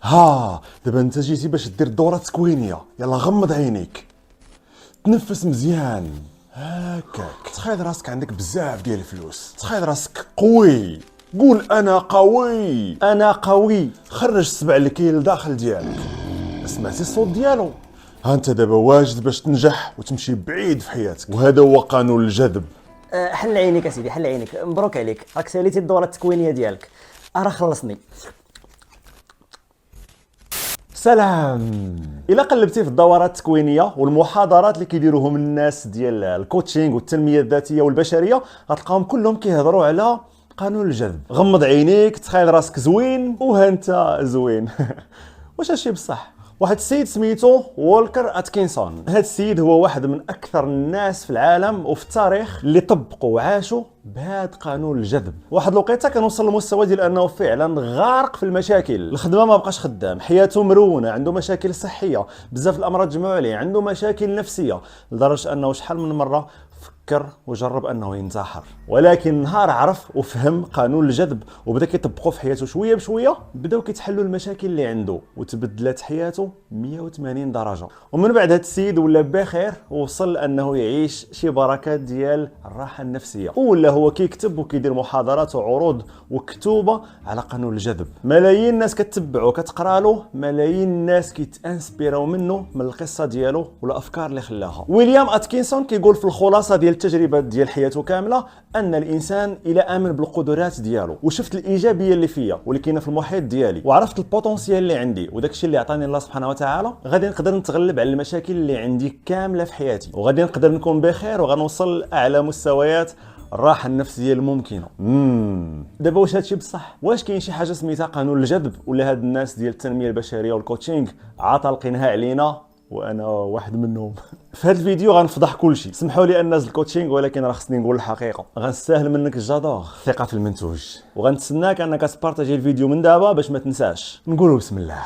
ها دابا انت جيتي باش دير الدوره التكوينيه. يلا غمض عينيك، تنفس مزيان هكاك. تخيل راسك عندك بزاف ديال الفلوس، تخيل راسك قوي. قول انا قوي، انا قوي. خرج السبع الكيل داخل ديالك. سمعتي الصوت ديالو؟ ها انت دابا واجد باش تنجح وتمشي بعيد في حياتك، وهذا هو قانون الجذب. حل عينيك اسيدي، حل عينيك. مبروك عليك، راك ساليتي الدوره التكوينيه ديالك. راه خلصني. سلام. الا قلبتي في الدورات التكوينيه والمحاضرات اللي كيديروهم الناس ديال الكوتشينغ والتنميه الذاتيه والبشريه، غتلقاهم كلهم كيهضروا على قانون الجذب. غمض عينيك، تخيل راسك زوين وها انت زوين. واش هادشي بصح؟ واحد السيد سميتو وولكر اتكنسون. هذا السيد هو واحد من اكثر الناس في العالم وفي التاريخ اللي طبقوا وعاشوا بهذا قانون الجذب. واحد الوقيته كان وصل لمستوى ديال انه فعلا غارق في المشاكل، الخدمه ما بقاش خدام، حياته مرونه، عنده مشاكل صحيه، بزاف الامراض جمعوا عليه، عنده مشاكل نفسيه، لدرجه انه شحال من مره فكر وجرب انه ينتحر. ولكن نهار عرف وفهم قانون الجذب وبدا كيطبقه في حياته شويه بشويه، بداو كيتحلوا المشاكل اللي عنده وتبدلت حياته 180 درجه. ومن بعد هذا السيد ولا بخير ووصل انه يعيش شي بركات ديال الراحه النفسيه، ولا هو كيكتب وكيدير محاضرات وعروض وكتوبه على قانون الجذب. ملايين الناس كتبعو كتقرا له، ملايين الناس كيتانسبيراو منه من القصه ديالو والافكار اللي خلاها. ويليام اتكنسون كيقول في الخلاصه ديال التجربه ديال حياته كامله ان الانسان الى امن بالقدرات ديالو وشفت الايجابيه اللي فيا واللي كاينه في المحيط ديالي وعرفت البوتنسيال اللي عندي وداكشي اللي عطاني الله سبحانه وتعالى، غادي نقدر نتغلب على المشاكل اللي عندي كامله في حياتي، وغادي نقدر نكون بخير وغنوصل لاعلى مستويات الراحه النفسيه الممكنه. دابا واش هادشي بصح؟ واش كاين شي حاجه سميتها قانون الجذب، ولا هاد الناس ديال التنميه البشريه والكوتشينغ عاطلقينها علينا وانا واحد منهم؟ في هذا الفيديو غنفضح كلشي، سمحوا لي الناس الكوتشينغ، ولكن راه خصني نقول الحقيقه. غنستاهل منك الجدار، ثقه في المنتوج، وغنتسناك انك تبارطاجي الفيديو من دابا باش ما تنساش. نقولوا بسم الله.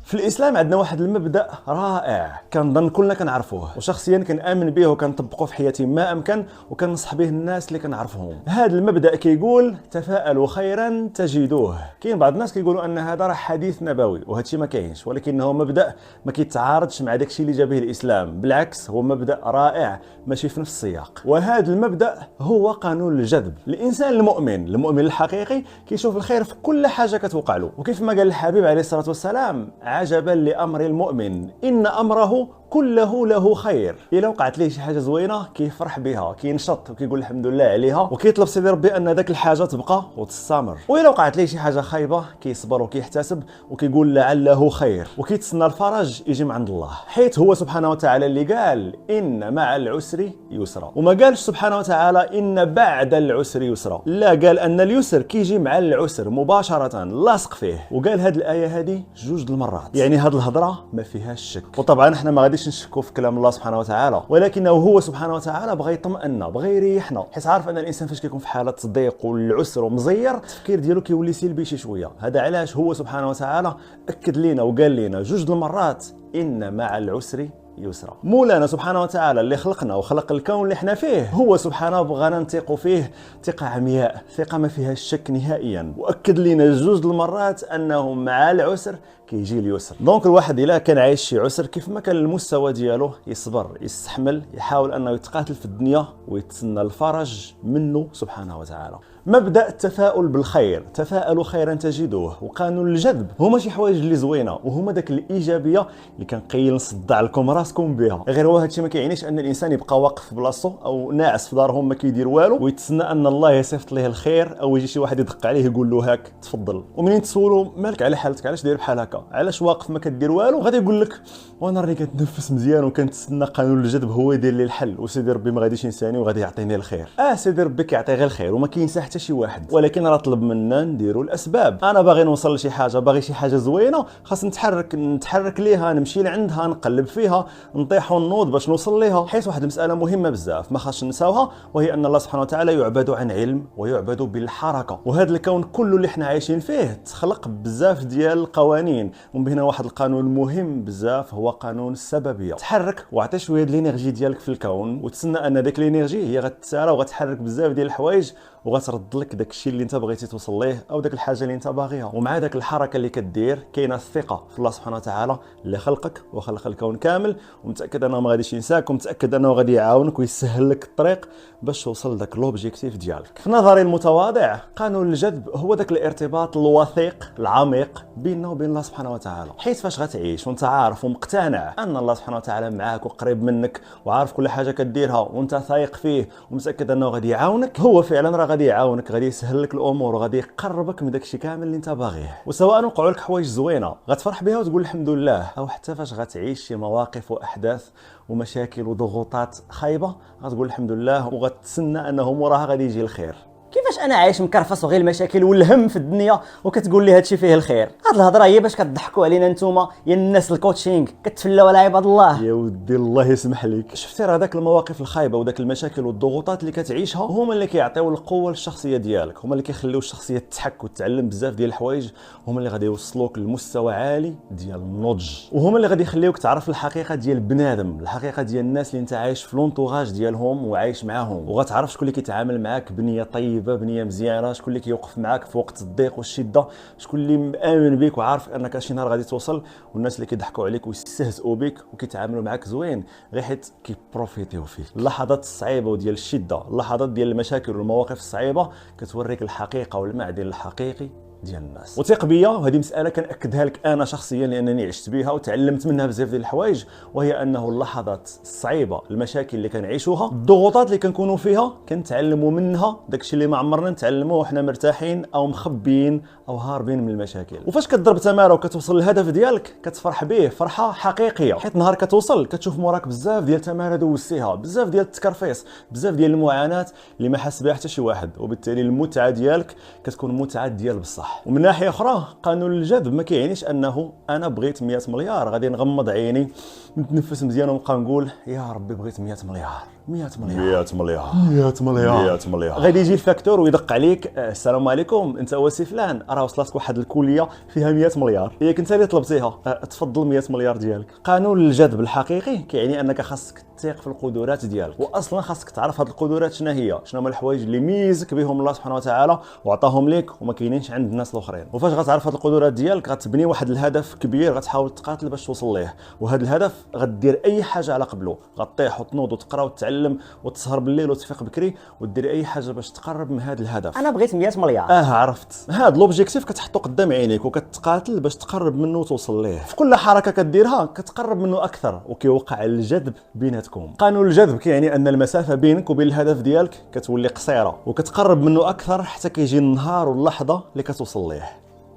في الاسلام عندنا واحد المبدا رائع كنظن كلنا كنعرفوه، وشخصيا كنامن به وكنطبقه في حياتي ما امكن، وكنصح به الناس اللي كنعرفهم. هذا المبدا كيقول تفاءلوا خيرا تجدوه. كاين بعض الناس كيقولوا ان هذا راه حديث نبوي، وهذا الشيء ما كاينش، ولكنه مبدا ما كيتعارضش مع داكشي اللي جا به الاسلام، بالعكس هو مبدا رائع ماشي في نفس السياق. وهذا المبدا هو قانون الجذب. الانسان المؤمن الحقيقي كيشوف الخير في كل حاجه كتوقع له، وكيف ما قال الحبيب عليه الصلاه والسلام عجبا لامر المؤمن ان امره كله له خير. الا وقعت ليه شي حاجه زوينه كيفرح بها، كينشط وكيقول الحمد لله عليها، وكيطلب سيدي ربي ان داك الحاجه تبقى وتستمر. والا وقعت ليه شي حاجه خايبه كيصبر وكيحتسب وكيقول لعله خير، وكيتسنى الفرج يجي من عند الله، حيث هو سبحانه وتعالى اللي قال ان مع العسر يسرا، وما قالش سبحانه وتعالى ان بعد العسر يسرا، لا، قال ان اليسر كيجي مع العسر مباشره لاصق فيه. وقال هذه الايه هذه جوج المرات، يعني هذه الهضره ما فيهاش شك. وطبعا احنا ما غاديش نشكوا في كلام الله سبحانه وتعالى، ولكنه هو سبحانه وتعالى بغى يطمئننا، بغى يريحنا، حيت عارف ان الانسان فاش كيكون في حاله ضيق والعسر ومزير التفكير ديالو كيولي سلبي شي شويه. هذا علاش هو سبحانه وتعالى اكد لينا وقال لنا جوج المرات ان مع العسر يسرا. مولانا سبحانه وتعالى اللي خلقنا وخلق الكون اللي احنا فيه، هو سبحانه بغانا نثق فيه ثقه عمياء، ثقه ما فيها الشك نهائيا، واكد لنا جوج المرات انه مع العسر كيجي اليسر. دونك الواحد الا كان عايش شي عسر كيف ما كان المستوى ديالو يصبر، يستحمل، يحاول انه يتقاتل في الدنيا ويتسنى الفرج منه سبحانه وتعالى. مبدا التفاؤل بالخير، تفاءلوا خيرا تجدوه، وقانون الجذب هما شي حوايج اللي زوينه، وهما داك الايجابيه اللي كنقيل نصدع لكم راسكم بها. غير هو هادشي ما كيعنيش ان الانسان يبقى واقف في بلاصتو او ناعس في دارهم ما كيدير والو ويتسنى ان الله يصيفط ليه الخير، او يجي شي واحد يدق عليه يقول له هاك تفضل. ومنين تسولوا مالك على حالتك، علاش داير بحال هكا، علاش واقف ما كدير والو، غادي يقول لك وانا راني كنتنفس مزيان وكنتسنى قانون الجذب هو يدير لي الحل، وسيدي ربي ما غاديش ينساني وغادي يعطيني الخير. سيدي ربي كيعطي غير الخير وما كينسى حتى شي واحد، ولكن راه طلب منا نديروا الاسباب. انا باغي نوصل لشي حاجه، باغي شي حاجه زوينه، خاص نتحرك ليها، نمشي لعندها، نقلب فيها، نطيح ونوض باش نوصل ليها. حيت واحد المساله مهمه بزاف ما خاصش نساوها، وهي ان الله سبحانه وتعالى يعبد عن علم ويعبد بالحركه. وهذا الكون كله اللي احنا عايشين فيه تخلق بزاف ديال القوانين، ومن بينها واحد القانون مهم بزاف هو قانون السببيه. تحرك واعطي شويه ديال الانرجي ديالك في الكون، وتسنى ان ديك الانرجي هي غتسارى وغتحرك بزاف ديال الحوايج وغترد لك داك الشيء اللي انت بغيتي توصل ليه او داك الحاجه اللي انت باغيها. ومع داك الحركه اللي كدير كاينه الثقه في الله سبحانه وتعالى اللي خلقك وخلق الكون كامل، ومتاكد انه ما غاديش ينساك، ومتاكد انه غادي يعاونك ويسهل لك الطريق باش توصل لذاك لوبجيكتيف ديالك. في نظري المتواضع قانون الجذب هو داك الارتباط الوثيق العميق بيننا وبين الله سبحانه وتعالى، حيت فاش غتعيش وانت عارف ومقتنع ان الله سبحانه وتعالى معاك وقريب منك وعارف كل حاجه كديرها وانت ثايق فيه ومتاكد انه غادي يعاونك، هو فعلا راه غادي يعاونك، غادي يسهل لك الامور وغادي يقربك من داكشي كامل اللي انت باغيه. وسواء وقعوا لك حوايج زوينه غتفرح بها وتقول الحمد لله، او حتى فاش غتعيش شي مواقف واحداث ومشاكل وضغوطات خايبه غتقول الحمد لله وغتسنى انه موراها غادي يجي الخير. كيفاش انا عايش مكرفص وغير المشاكل والهم في الدنيا وكتقول لي هادشي فيه الخير؟ هاد الهضره هي باش كتضحكوا علينا نتوما يا الناس الكوتشينغ كتفلاو على عباد الله. يا ودي الله يسمح لك، شفتي راه داك المواقف الخايبه وداك المشاكل والضغوطات اللي كتعيشها هما اللي كيعطيو القوه للشخصيه ديالك، هما اللي كيخليو الشخصيه تحك وتتعلم بزاف ديال الحوايج، هما اللي غادي يوصلوك لمستوى عالي ديال النضج، وهما اللي غادي يخليوك تعرف الحقيقه ديال بنادم، الحقيقه ديال الناس اللي انت عايش في لونطوغاج ديالهم وعايش معاهم، وغتعرف شكون اللي كيتعامل معاك بنيه طيبه بنيه مزيانه، شكون اللي كيوقف معاك في وقت الضيق والشده، شكون اللي مآمن بك وعارف انك شي نهار غادي توصل، والناس اللي كيضحكوا عليك ويستهزئوا بك وكيتعاملوا معاك زوين غير حيت كيبروفيتيو فيك. اللحظات الصعيبه وديال الشده، اللحظات ديال المشاكل والمواقف الصعيبه كتوريك الحقيقه والمعدن الحقيقي ديال الناس. وثق بيا، وهذه مساله كنأكدها لك انا شخصيا لانني عشت بها وتعلمت منها بزاف ديال الحوايج، وهي انه اللحظات الصعيبه، المشاكل اللي كنعيشوها، الضغوطات اللي كنكونوا فيها كنتعلموا منها داكشي اللي ما عمرنا نتعلموه وحنا مرتاحين او مخبيين او هاربين من المشاكل. وفاش كتضرب تماره وكتوصل للهدف ديالك كتفرح به فرحه حقيقيه، حيت نهار كتوصل كتشوف موراك بزاف ديال التماره دوزتيها، بزاف ديال التكرفيص، بزاف ديال المعاناه اللي ما حس بها حتى شي واحد، وبالتالي المتعه ديالك كتكون متعه ديال بصح. ومن ناحيه اخرى قانون الجذب ما كيعنيش انه انا بغيت 100 مليار غادي نغمض عيني نتنفس مزيان ونبقى نقول يا ربي بغيت 100 مليار 100 مليار 100 مليار 100 مليار 100 مليار. غادي يجي الفاكتور ويدق عليك، السلام عليكم انت هو سي فلان، راه وصلتك واحد الكليه فيها 100 مليار، هي كنت اللي طلبتيها، تفضل 100 مليار ديالك. قانون الجذب الحقيقي كيعني انك خاصك تثق في القدرات ديالك، واصلا خاصك تعرف هاد القدرات شنو هي، شنو هما الحوايج اللي ميزك بهم الله سبحانه وتعالى وعطاهم لك وما كاينينش عند الناس الاخرين. وفاش غتعرف هاد القدرات ديالك غتبني واحد الهدف كبير غتحاول تقاتل باش توصل ليه، وهذا الهدف غدير اي حاجه على قبله، غطيح وتنوض وتقرا وتتعلم وتسهر بالليل وتفيق بكري ودير اي حاجه باش تقرب من هذا الهدف. انا بغيت 100 مليار. عرفت، هذا لوبجيكتيف كتحطو قدام عينيك وكتقاتل باش تقرب منه وتوصل ليه. في كل حركه كديرها كتقرب منه اكثر وكيوقع الجذب بيناتكم. قانون الجذب كيعني ان المسافه بينك وبين الهدف ديالك كتولي قصيره وكتقرب منه اكثر حتى كيجي النهار واللحظه اللي كتوصل ليه.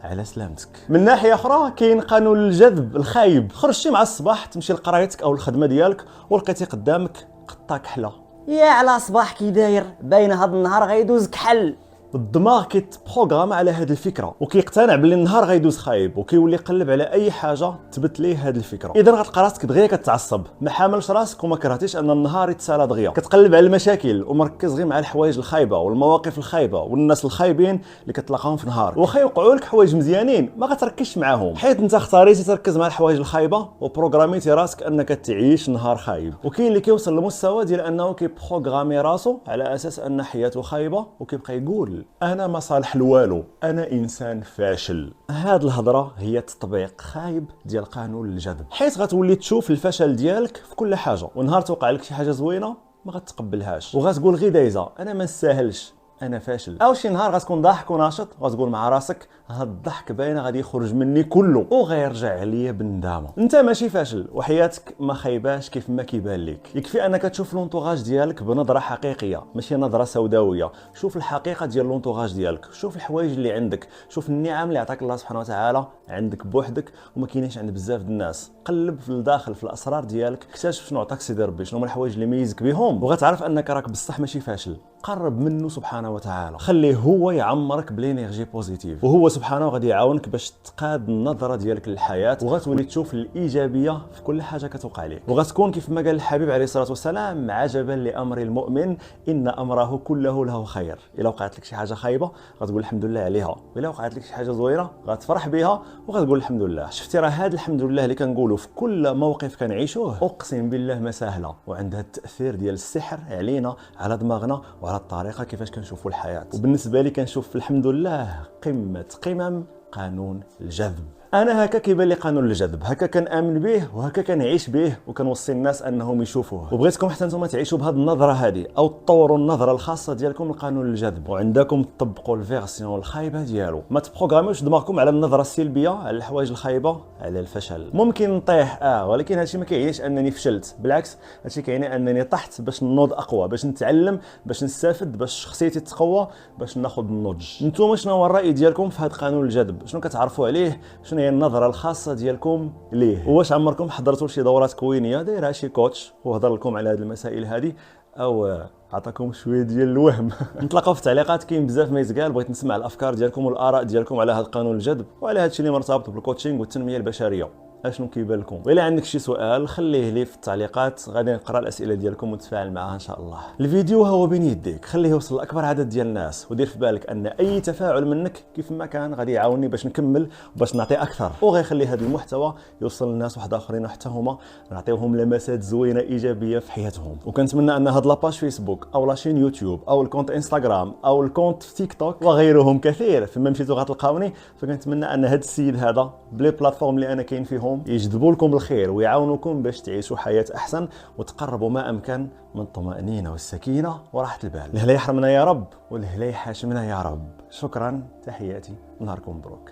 على سلامتك. من ناحيه اخرى كاين قانون الجذب الخايب. خرجتي مع الصباح تمشي لقرايتك او الخدمه ديالك ولقيتي قدامك قطه كحله. يا على صباح كي داير، باين هذا النهار غيدوز كحل. الدماغ كيتبروغرام على هذه الفكره وكيقتنع باللي النهار غيدوز خايب وكيولي يقلب على اي حاجه تبت ليه هذه الفكره. اذا غتلقى راسك دغيا كتعصب، ما حاملش راسك وما كرهتيش ان النهار يتسالى دغيا، كتقلب على المشاكل ومركز غير مع الحوايج الخايبه والمواقف الخايبه والناس الخايبين اللي كتلاقاهم في النهار. واخا يوقعوا لك حوايج مزيانين ما غتركزش معاهم، حيت انت اختاريتي تركز مع الحوايج الخايبه وبروغراميتي راسك انك تعيش نهار خايب. وكاين اللي كيوصل لمستوى ديال انه كيبروغرامي راسو على اساس ان حياته خايبه وكيبقى يقول انا ما صالح لوالو، انا انسان فاشل. هاد الهضره هي تطبيق خايب ديال قانون الجذب، حيت غتولي تشوف الفشل ديالك في كل حاجه، ونهار توقع لك شي حاجه زوينه ما غتقبلهاش وغتقول غير دايزه انا ما نستاهلش، انا فاشل. او شي نهار غتكون ضاحك وناشط وغتقول مع راسك هاد الضحك باينه غادي يخرج مني كله وغيرجع عليا بالندامه. انت ماشي فاشل وحياتك ما خايباش كيف ما كيبان لك، يكفي انك تشوف لونطوغاج ديالك بنظره حقيقيه ماشي نظره سوداويه. شوف الحقيقه ديال لونطوغاج ديالك، شوف الحوايج اللي عندك، شوف النعم اللي عطاك الله سبحانه وتعالى عندك بوحدك وما كاينينش عند بزاف د الناس. قلب في الداخل في الاسرار ديالك، اكتشف شنو عطاك سيدي ربي، شنو هما الحوايج اللي ميزك بهم، وغتعرف انك راك بصح ماشي فاشل. قرب منه سبحانه وتعالى، خليه هو يعمرك بلينيرجي بوزيتيف، وهو سبحانه غادي يعاونك باش تقاد النظره ديالك للحياه وغتولي تشوف الايجابيه في كل حاجه كتوقع لك، وغتكون كيف ما قال الحبيب عليه الصلاه والسلام عجبا لامر المؤمن ان امره كله له خير. الا وقعت لك شي حاجه خايبه غتقول الحمد لله عليها، والا وقعت لك شي حاجه زوينه غتفرح بها وغتقول الحمد لله. شفتي راه هذا الحمد لله اللي كنقولوا في كل موقف كنعيشوه اقسم بالله ما سهله، وعندها التاثير ديال السحر علينا على دماغنا وعلى على الطريقه كيفاش كنشوفوا الحياه. وبالنسبه لي كنشوف الحمد لله قمه قمم قانون الجذب. انا هكا كيبان لي قانون الجذب، هكا كنامن به وهكا كنعيش به وكنوصي الناس انهم يشوفوه. وبغيتكم حتى نتوما تعيشوا بهذه النظره هذه او تطوروا النظره الخاصه ديالكم لقانون الجذب، وعندكم تطبقوا الفيرسيون الخايبه ديالو. ما تبروغراميوش دماغكم على النظره السلبيه، على الحوايج الخايبه، على الفشل. ممكن نطيح ولكن هادشي ما كيعنيش انني فشلت، بالعكس هادشي كيعني انني طحت باش نوض اقوى، باش نتعلم، باش نستافد، باش شخصيتي تقوى، باش ناخذ النضج. نتوما شنو هو الراي ديالكم في هذا قانون الجذب؟ شنو كتعرفوا عليه؟ شنو هي النظره الخاصه ديالكم ليه؟ واش عمركم حضرتوا شي دورات كوينيه دايرها شي كوتش وهضر لكم على هذه المسائل هذه، او عطاكم شويه ديال الوهم؟ نتلاقاو في التعليقات، كاين بزاف ما يتقال، بغيت نسمع الافكار ديالكم والاراء ديالكم على هذا قانون الجذب وعلى هذا الشيء اللي مرتبط بالكوتشينغ والتنميه البشريه. اشنو كيبان لكم؟ وإلا عندك شي سؤال خليه لي في التعليقات، غادي نقرا الاسئله ديالكم ونتفاعل معها ان شاء الله. الفيديو هو بين يديك، خليه يوصل لاكبر عدد ديال الناس، ودير في بالك ان اي تفاعل منك كيف ما كان غادي يعاوني باش نكمل وباش نعطي اكثر، وغيخلي هذا المحتوى يوصل للناس واحد اخرين وحتى هما نعطيوهم لمسات زوينه ايجابيه في حياتهم. وكنتمنى ان هاد لاباج فيسبوك او لاشين يوتيوب او الكونت انستغرام او الكونت في تيك توك وغيرهم كثير فيما مشيتوا غتلقاوني، فكنتمنى ان هاد السيد هذا بلي بلاتفورم اللي انا كاين فيهم يجذبوا لكم الخير ويعاونوكم باش تعيشوا حياة أحسن وتقربوا ما أمكن من الطمأنينة والسكينة وراحة البال. الهلا يحرمنا يا رب والهلا يحاشمنا يا رب. شكرا، تحياتي، نهاركم مبروك.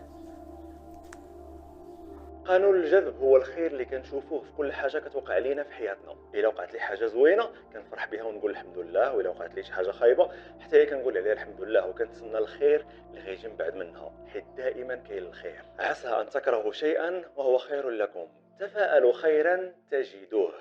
قانون الجذب هو الخير اللي كنشوفوه في كل حاجه كتوقع لينا في حياتنا. الا وقعت لي حاجه زوينه كنفرح بها ونقول الحمد لله، والا وقعت لي شي حاجه خايبه حتى هي كنقول عليها الحمد لله وكنتسنى الخير اللي غيجي من بعد منها، حيت دائما كاين الخير. عسى ان تكرهوا شيئا وهو خير لكم، تفاءلوا خيرا تجدوه.